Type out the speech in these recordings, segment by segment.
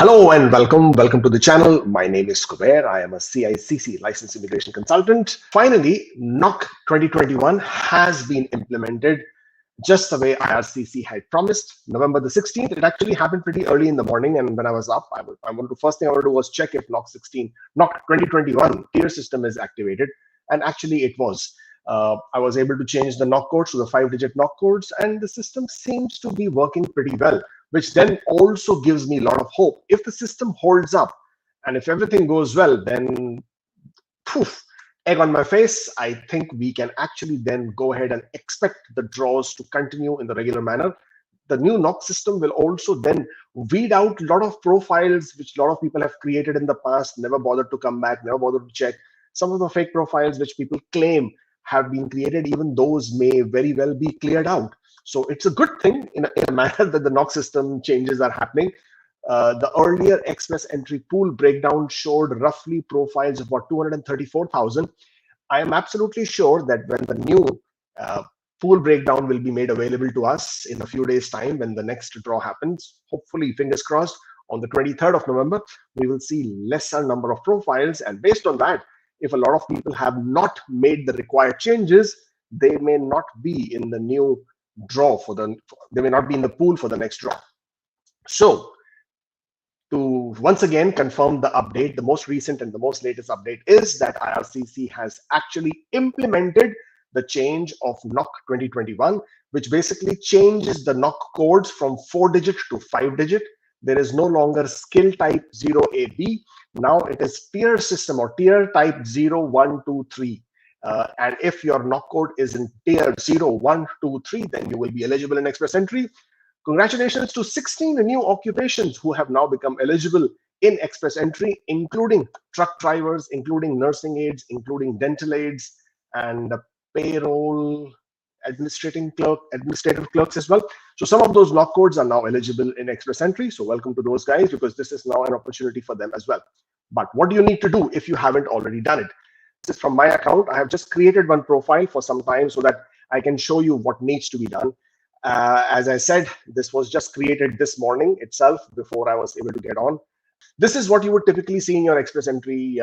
Hello and welcome to the channel. My name is Kubeir. I am a CICC licensed immigration consultant. Finally, NOC 2021 has been implemented just the way IRCC had promised. November the 16th, it actually happened pretty early in the morning, and when I was up, first thing I wanted to do was check if NOC 2021 TEER system is activated, and actually it was. I was able to change the NOC codes to the 5-digit NOC codes, and the system seems to be working pretty well, which then also gives me a lot of hope. If the system holds up and if everything goes well, then poof, egg on my face. I think we can actually then go ahead and expect the draws to continue in the regular manner. The new NOC system will also then weed out a lot of profiles which a lot of people have created in the past, never bothered to come back, never bothered to check. Some of the fake profiles which people claim have been created, even those may very well be cleared out. So it's a good thing in a manner that the NOC system changes are happening. The earlier express entry pool breakdown showed roughly profiles of about 234,000. I am absolutely sure that when the new pool breakdown will be made available to us in a few days' time, when the next draw happens, hopefully, fingers crossed, on the 23rd of November, we will see lesser number of profiles. And based on that, if a lot of people have not made the required changes, they may not be in the new draw they may not be in the pool for the next draw. So to once again confirm the update, the most recent and the most latest update is that IRCC has actually implemented the change of NOC 2021, which basically changes the NOC codes from 4-digit to 5-digit. There is no longer skill type 0AB. Now it is tier system or tier type 0, 1, 2, 3. And if your NOC code is in tier 0, 1, 2, 3, then you will be eligible in express entry. Congratulations to 16 new occupations who have now become eligible in express entry, including truck drivers, including nursing aides, including dental aides, and payroll administrative clerks as well. So some of those NOC codes are now eligible in express entry. So welcome to those guys, because this is now an opportunity for them as well. But what do you need to do if you haven't already done it? This is from my account. I have just created one profile for some time so that I can show you what needs to be done. As I said, this was just created this morning itself before I was able to get on. This is what you would typically see in your express entry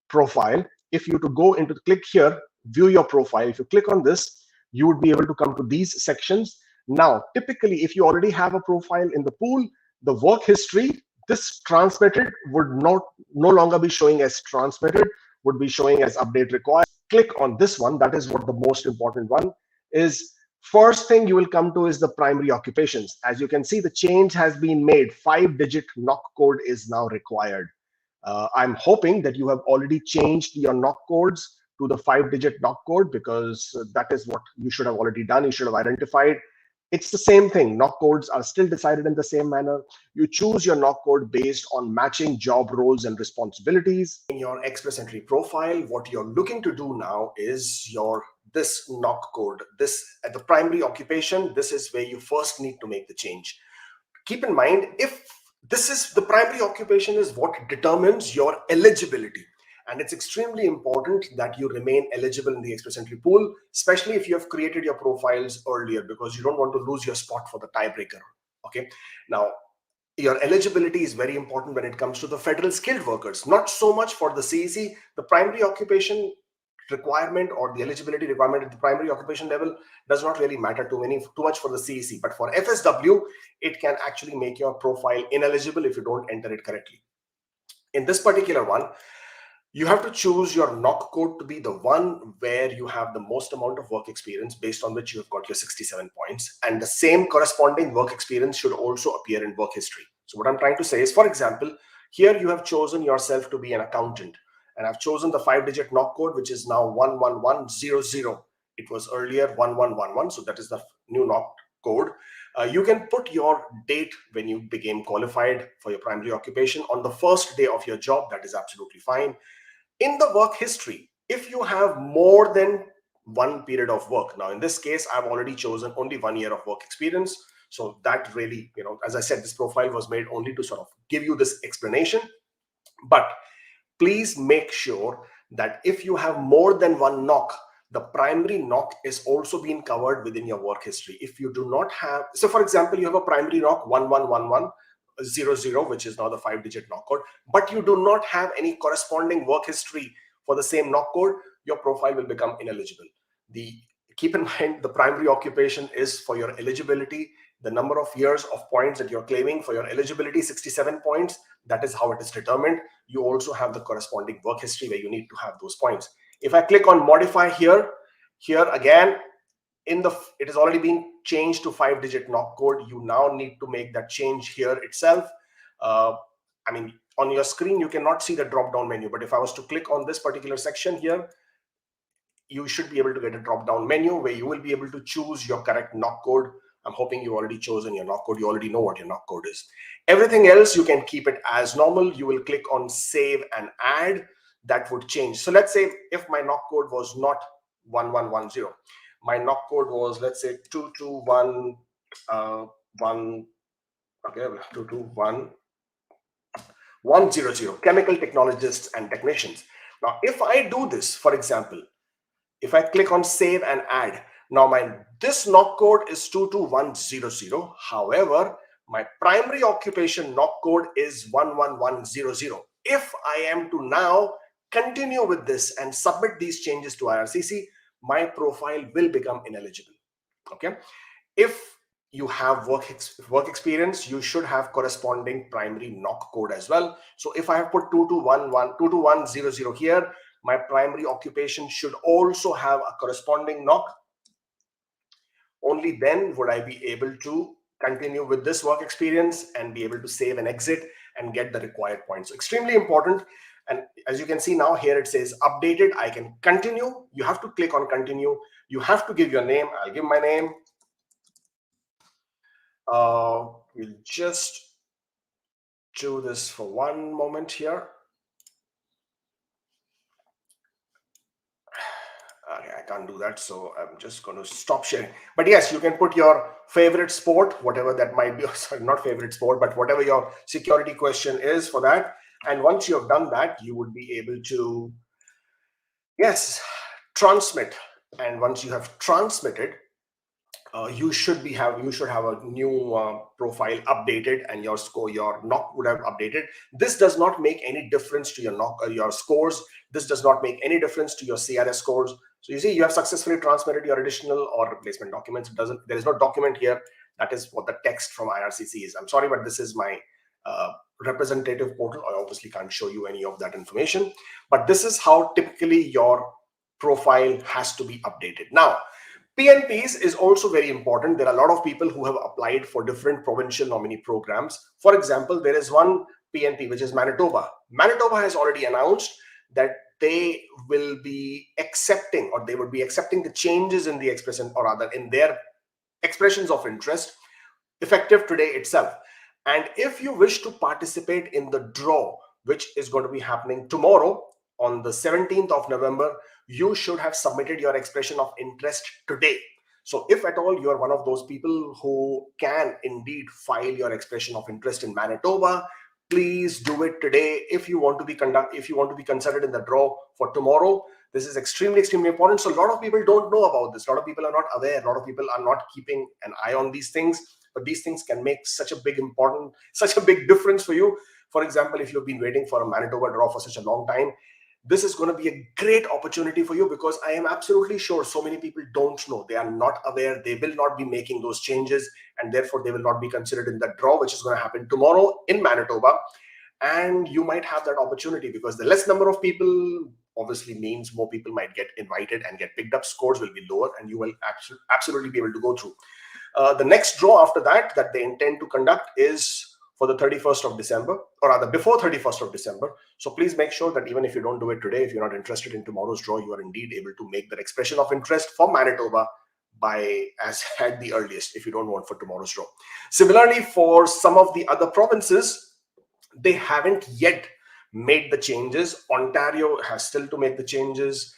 profile. If you to go into click here, view your profile, if you click on this, you would be able to come to these sections. Now, typically, if you already have a profile in the pool, the work history, this transmitted would no longer be showing as transmitted, would be showing as update required. Click on this one. That is what the most important one is. First thing you will come to is the primary occupations. As you can see, the change has been made. 5-digit NOC code is now required. I'm hoping that you have already changed your NOC codes to the 5-digit NOC code, because that is what you should have already done. You should have identified. It's the same thing. NOC codes are still decided in the same manner. You choose your NOC code based on matching job roles and responsibilities. In your express entry profile, what you're looking to do now is this NOC code. This at the primary occupation, this is where you first need to make the change. Keep in mind, if this is the primary occupation is what determines your eligibility. And it's extremely important that you remain eligible in the express entry pool, especially if you have created your profiles earlier, because you don't want to lose your spot for the tiebreaker. Okay. Now, your eligibility is very important when it comes to the federal skilled workers, not so much for the CEC. The primary occupation requirement or the eligibility requirement at the primary occupation level does not really matter too much for the CEC. But for FSW, it can actually make your profile ineligible if you don't enter it correctly. In this particular one, you have to choose your NOC code to be the one where you have the most amount of work experience, based on which you have got your 67 points. And the same corresponding work experience should also appear in work history. So what I'm trying to say is, for example, here you have chosen yourself to be an accountant. And I've chosen the 5-digit NOC code, which is now 11100. It was earlier 1111. So that is the new NOC code. You can put your date when you became qualified for your primary occupation on the first day of your job. That is absolutely fine. In the work history, if you have more than one period of work, now in this case, I've already chosen only 1 year of work experience. So that really, as I said, this profile was made only to sort of give you this explanation. But please make sure that if you have more than one NOC, the primary NOC is also being covered within your work history. If you do not have, so for example, you have a primary NOC 1111, 00, which is now the 5-digit NOC code, but you do not have any corresponding work history for the same NOC code, your profile will become ineligible. Keep in mind, the primary occupation is for your eligibility. The number of years of points that you're claiming for your eligibility, 67 points, that is how it is determined. You also have the corresponding work history where you need to have those points. If I click on modify here again, it is already being changed to 5-digit NOC code. You now need to make that change here itself. I mean, on your screen, you cannot see the drop-down menu, but if I was to click on this particular section here, you should be able to get a drop-down menu where you will be able to choose your correct NOC code. I'm hoping you've already chosen your NOC code. You already know what your NOC code is. Everything else, you can keep it as normal. You will click on save and add. That would change. So let's say if my NOC code was not 1110, my NOC code was, let's say, 221 221 chemical technologists and technicians. Now, if I do this, for example, if I click on save and add, now this NOC code is 22100. However, my primary occupation NOC code is 11100. If I am to now continue with this and submit these changes to IRCC, my profile will become ineligible. Okay. If you have work experience, you should have corresponding primary NOC code as well. So if I have put 22100 here, my primary occupation should also have a corresponding NOC. Only then would I be able to continue with this work experience and be able to save and exit and get the required points. So extremely important. And as you can see now here, it says updated. I can continue. You have to click on continue. You have to give your name. I'll give my name. We'll just do this for one moment here. Okay, I can't do that, so I'm just going to stop sharing. But yes, you can put your favorite sport, whatever that might be. Sorry, not favorite sport, but whatever your security question is for that. And once you have done that, you would be able to, yes, transmit. And once you have transmitted, you should have a new profile updated, and your NOC would have updated. This does not make any difference to your NOC, your scores. This does not make any difference to your CRS scores. So you see, you have successfully transmitted your additional or replacement documents. There is no document here. That is what the text from IRCC is. I'm sorry, but this is my representative portal. I obviously can't show you any of that information, but this is how typically your profile has to be updated. Now, PNPs is also very important. There are a lot of people who have applied for different provincial nominee programs. For example, there is one PNP, which is Manitoba. Manitoba has already announced that they will be accepting, or they would be accepting the changes in the expression, or rather in their expressions of interest, effective today itself. And if you wish to participate in the draw, which is going to be happening tomorrow on the 17th of November, you should have submitted your expression of interest today. So if at all you are one of those people who can indeed file your expression of interest in Manitoba, please do it today. If you want to be considered in the draw for tomorrow, this is extremely important. So a lot of people don't know about this. A lot of people are not aware. A lot of people are not keeping an eye on these things. But these things can make such a big difference for you. For example, if you've been waiting for a Manitoba draw for such a long time, this is going to be a great opportunity for you, because I am absolutely sure so many people don't know. They are not aware. They will not be making those changes, and therefore they will not be considered in the draw, which is going to happen tomorrow in Manitoba. And you might have that opportunity, because the less number of people obviously means more people might get invited and get picked up. Scores will be lower, and you will absolutely be able to go through. The next draw after that they intend to conduct is for the 31st of December, or rather before 31st of December. So please make sure that even if you don't do it today, if you're not interested in tomorrow's draw, you are indeed able to make that expression of interest for Manitoba at the earliest, if you don't want for tomorrow's draw. Similarly, for some of the other provinces, they haven't yet made the changes. Ontario has still to make the changes.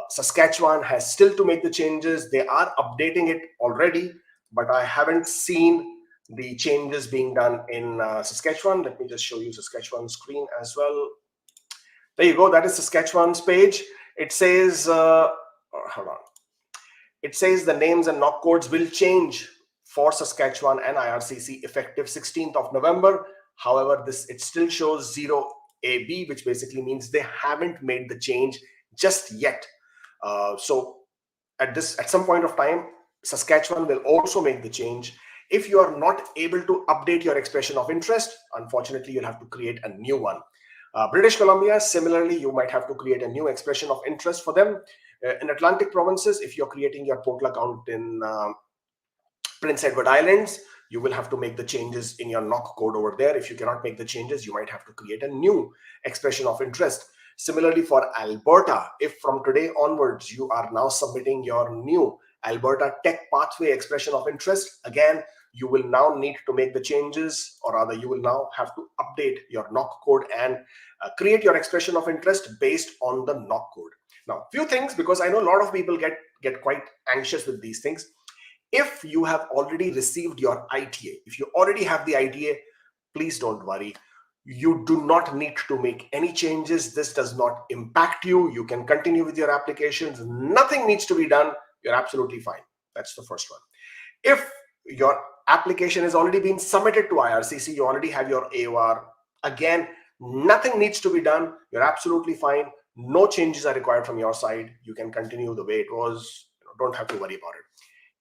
Saskatchewan has still to make the changes. They are updating it already, but I haven't seen the changes being done in Saskatchewan. Let me just show you Saskatchewan's screen as well. There you go. That is Saskatchewan's page. It says, hold on. It says the names and NOC codes will change for Saskatchewan and IRCC effective 16th of November. However, it still shows 0AB, which basically means they haven't made the change just yet. So at some point of time, Saskatchewan will also make the change. If you are not able to update your expression of interest, unfortunately, you'll have to create a new one. British Columbia, similarly, you might have to create a new expression of interest for them. In Atlantic provinces, if you're creating your portal account in Prince Edward Islands, you will have to make the changes in your NOC code over there. If you cannot make the changes, you might have to create a new expression of interest. Similarly, for Alberta, if from today onwards you are now submitting your new Alberta Tech Pathway expression of interest, again, you will now need to make the changes, or rather you will now have to update your NOC code and create your expression of interest based on the NOC code. Now, few things, because I know a lot of people get quite anxious with these things. If you have already received your ITA, if you already have the ITA, please don't worry. You do not need to make any changes. This does not impact you. You can continue with your applications. Nothing needs to be done. You're absolutely fine. That's the first one. If your application has already been submitted to IRCC, you already have your AOR, again, nothing needs to be done. You're absolutely fine. No changes are required from your side. You can continue the way it was. Don't have to worry about it.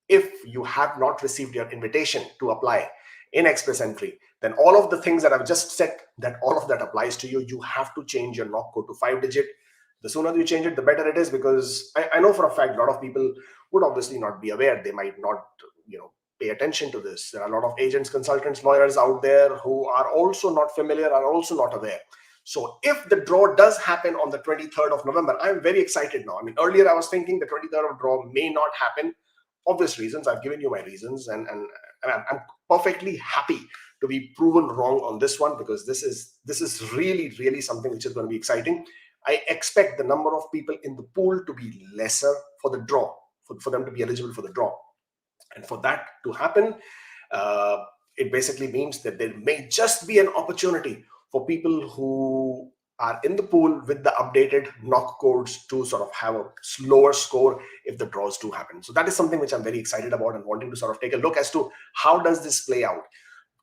If you have not received your invitation to apply in Express Entry, then all of the things that I've just said, that all of that applies to you. You have to change your NOC code to 5-digit. The sooner you change it, the better it is, because I know for a fact a lot of people would obviously not be aware. They might not, pay attention to this. There are a lot of agents, consultants, lawyers out there who are also not familiar, are also not aware. So if the draw does happen on the 23rd of November, I'm very excited now. I mean, earlier I was thinking the 23rd of draw may not happen. Obvious reasons. I've given you my reasons, and I'm perfectly happy to be proven wrong on this one, because this is really, really something which is going to be exciting. I expect the number of people in the pool to be lesser for the draw, for them to be eligible for the draw. And for that to happen, it basically means that there may just be an opportunity for people who are in the pool with the updated NOC codes to sort of have a slower score if the draws do happen. So that is something which I'm very excited about and wanting to sort of take a look as to how does this play out.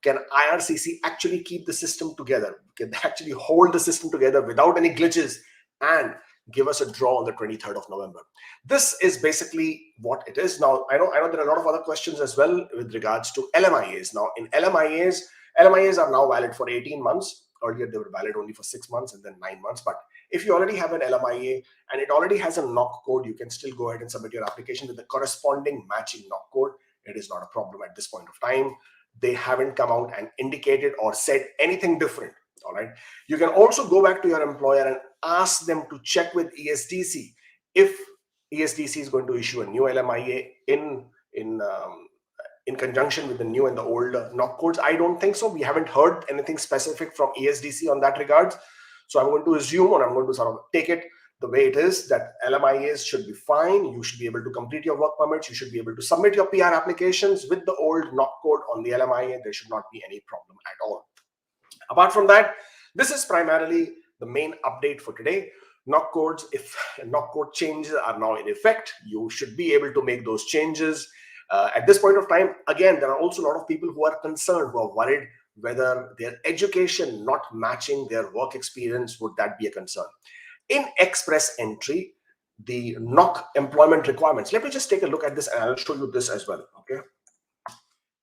Can IRCC actually keep the system together? Can they actually hold the system together without any glitches and give us a draw on the 23rd of November? This is basically what it is. Now, I know there are a lot of other questions as well with regards to LMIAs. Now, in LMIAs are now valid for 18 months. Earlier, they were valid only for 6 months and then 9 months. But if you already have an LMIA and it already has a NOC code, you can still go ahead and submit your application with the corresponding matching NOC code. It is not a problem at this point of time. They haven't come out and indicated or said anything different. All right. You can also go back to your employer and ask them to check with ESDC if ESDC is going to issue a new LMIA in conjunction with the new and the old NOC codes. I don't think so. We haven't heard anything specific from ESDC on that regards. So I'm going to assume, or I'm going to sort of take it the way it is, that LMIAs should be fine. You should be able to complete your work permits. You should be able to submit your PR applications with the old NOC code on the LMIA. There should not be any problem at all. Apart from that, this is primarily the main update for today. NOC codes, if NOC code changes are now in effect, you should be able to make those changes. At this point of time, again, there are also a lot of people who are concerned, who are worried whether their education not matching their work experience, would that be a concern? In Express Entry, the NOC employment requirements, let me just take a look at this and I'll show you this as well, okay?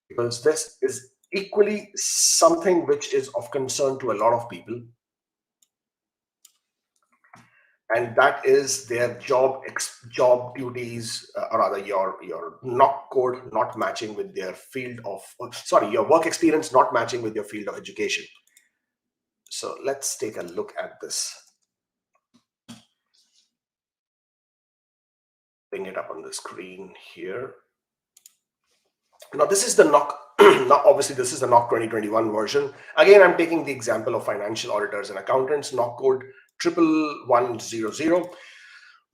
Because this is equally something which is of concern to a lot of people. And that is their job duties, or rather your NOC code not matching with their field of, your work experience not matching with your field of education. So let's take a look at this. Bring it up on the screen here. Now this is the NOC. Now obviously this is the NOC 2021 version. Again, I'm taking the example of financial auditors and accountants, NOC code 11100.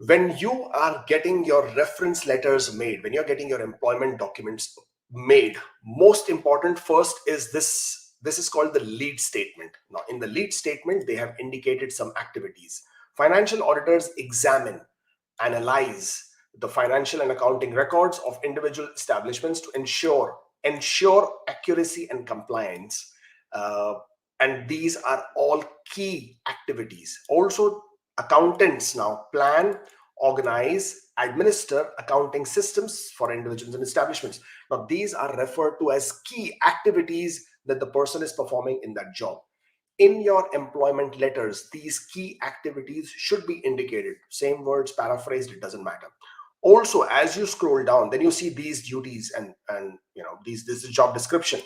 When you are getting your reference letters made, when you're getting your employment documents made, most important first is this is called the lead statement. Now in the lead statement, they have indicated some activities. Financial auditors examine, analyze the financial and accounting records of individual establishments to ensure ensure accuracy and compliance. And these are all key activities. Also, accountants now plan, organize, administer accounting systems for individuals and establishments. Now, these are referred to as key activities that the person is performing in that job. In your employment letters, these key activities should be indicated. Same words, paraphrased, it doesn't matter. Also, as you scroll down, then you see these duties and this is job description.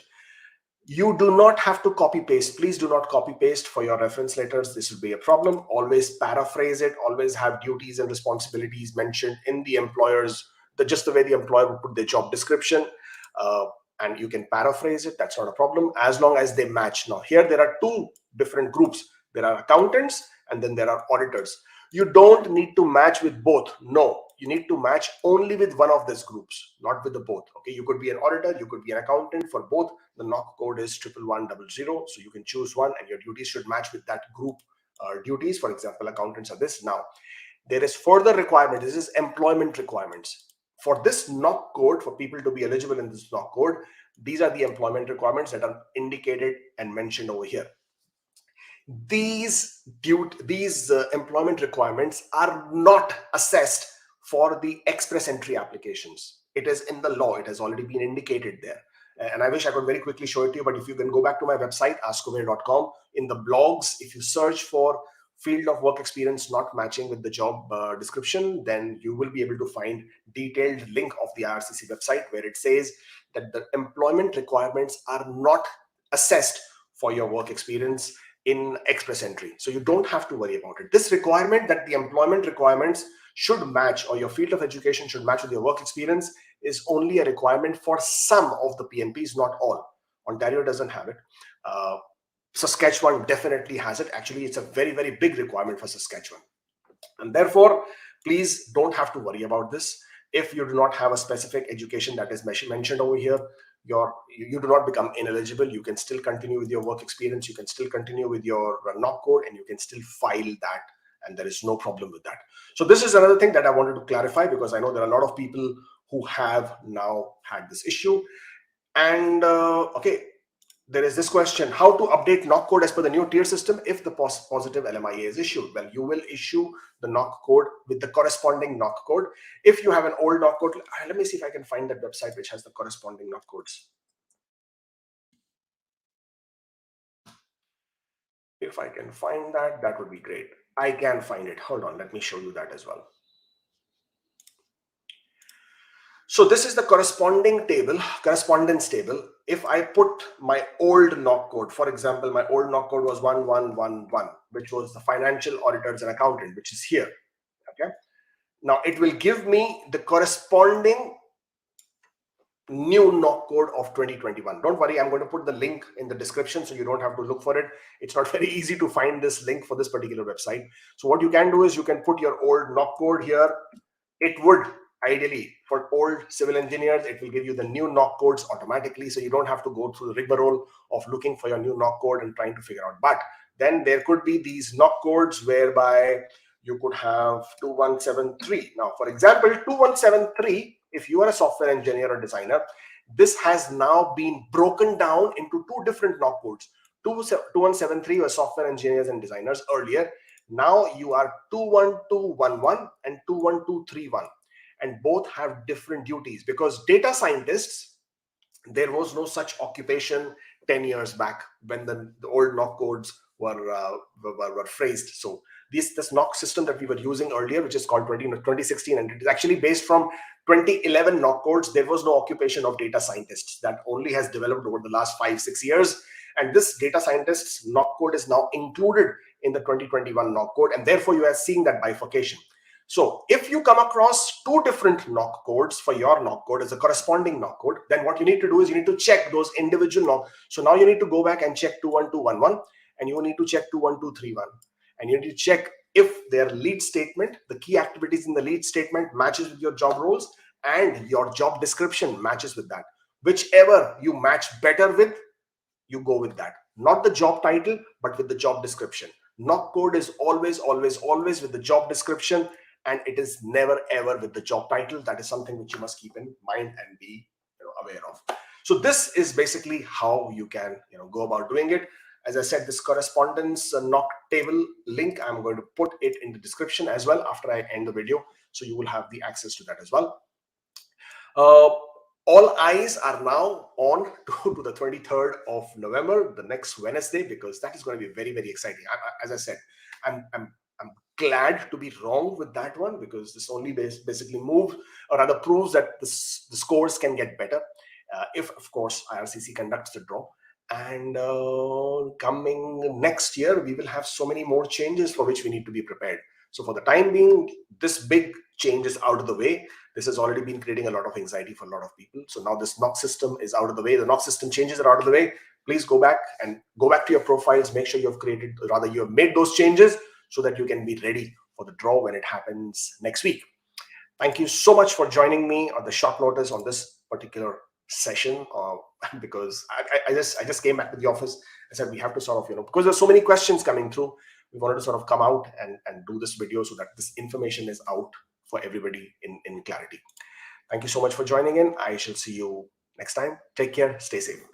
You do not have to copy paste. Please do not copy paste for your reference letters. This will be a problem. Always paraphrase it. Always have duties and responsibilities mentioned in the employer's, just the way the employer would put their job description. And you can paraphrase it. That's not a problem as long as they match. Now here there are two different groups. There are accountants and then there are auditors. You don't need to match with both. No, you need to match only with one of these groups, not with the both. Okay, you could be an auditor, you could be an accountant. For both, the NOC code is 11100. So you can choose one and your duties should match with that group duties. For example, accountants are this. Now, there is further requirement. This is employment requirements. For this NOC code, for people to be eligible in this NOC code, these are the employment requirements that are indicated and mentioned over here. These employment requirements are not assessed for the express entry applications. It is in the law. It has already been indicated there. And I wish I could very quickly show it to you, but if you can go back to my website, askkubeir.com, in the blogs, if you search for field of work experience not matching with the job description, then you will be able to find detailed link of the IRCC website where it says that the employment requirements are not assessed for your work experience in express entry. So you don't have to worry about it. This requirement that the employment requirements should match or your field of education should match with your work experience is only a requirement for some of the PNPs, not all. Ontario doesn't have it. Saskatchewan definitely has it. Actually, it's a very, very big requirement for Saskatchewan. And therefore, please don't have to worry about this. If you do not have a specific education that is mentioned over here, you do not become ineligible. You can still continue with your work experience. You can still continue with your NOC code and you can still file that. And there is no problem with that. So this is another thing that I wanted to clarify because I know there are a lot of people who have now had this issue. And okay, there is this question: how to update NOC code as per the new TEER system if the positive LMIA is issued? Well, you will issue the NOC code with the corresponding NOC code. If you have an old NOC code, let me see if I can find that website which has the corresponding NOC codes. If I can find that, that would be great. I can find it. Hold on, let me show you that as well. So this is the correspondence table. If I put my old NOC code, for example, my old NOC code was 1111, which was the financial auditors and accountant, which is here. Okay. Now it will give me the corresponding new NOC code of 2021. Don't worry, I'm going to put the link in the description so you don't have to look for it. It's not very easy to find this link for this particular website. So what you can do is you can put your old NOC code here. It would ideally, for old civil engineers, it will give you the new NOC codes automatically, so you don't have to go through the rigmarole of looking for your new NOC code and trying to figure out. But then there could be these NOC codes whereby you could have 2173. Now, for example, 2173, if you are a software engineer or designer, this has now been broken down into two different NOC codes. 2173 were software engineers and designers earlier. Now you are 21211 and 21231. And both have different duties because data scientists, there was no such occupation 10 years back when the old NOC codes were phrased. So this NOC system that we were using earlier, which is called 2016, and it is actually based from 2011 NOC codes. There was no occupation of data scientists. That only has developed over the last 5-6 years. And this data scientists NOC code is now included in the 2021 NOC code. And therefore, you are seeing that bifurcation. So if you come across two different NOC codes for your NOC code as a corresponding NOC code, then what you need to do is you need to check those individual NOC. So now you need to go back and check 21211 and you need to check 21231. And you need to check if their lead statement, the key activities in the lead statement matches with your job roles and your job description matches with that. Whichever you match better with, you go with that. Not the job title, but with the job description. NOC code is always with the job description, and it is never ever with the job title. That is something which you must keep in mind and be aware of. So this is basically how you can go about doing it. As I said, this correspondence NOC table link, I'm going to put it in the description as well after I end the video, so you will have the access to that as well. All eyes are now on to the 23rd of November, the next Wednesday, because that is going to be very, very exciting. As I said, I'm glad to be wrong with that one, because this only basically moves, or rather proves that the scores can get better if, of course, IRCC conducts the draw. And coming next year, we will have so many more changes for which we need to be prepared. So for the time being, this big change is out of the way. This has already been creating a lot of anxiety for a lot of people. So now this NOC system is out of the way. The NOC system changes are out of the way. Please go back to your profiles. Make sure you have made those changes so that you can be ready for the draw when it happens next week. Thank you so much for joining me on the short notice on this particular session, because I just came back to the office. I said we have to sort of, because there's so many questions coming through, we wanted to sort of come out and do this video so that this information is out for everybody in clarity. Thank you so much for joining in. I shall see you next time. Take care. Stay safe.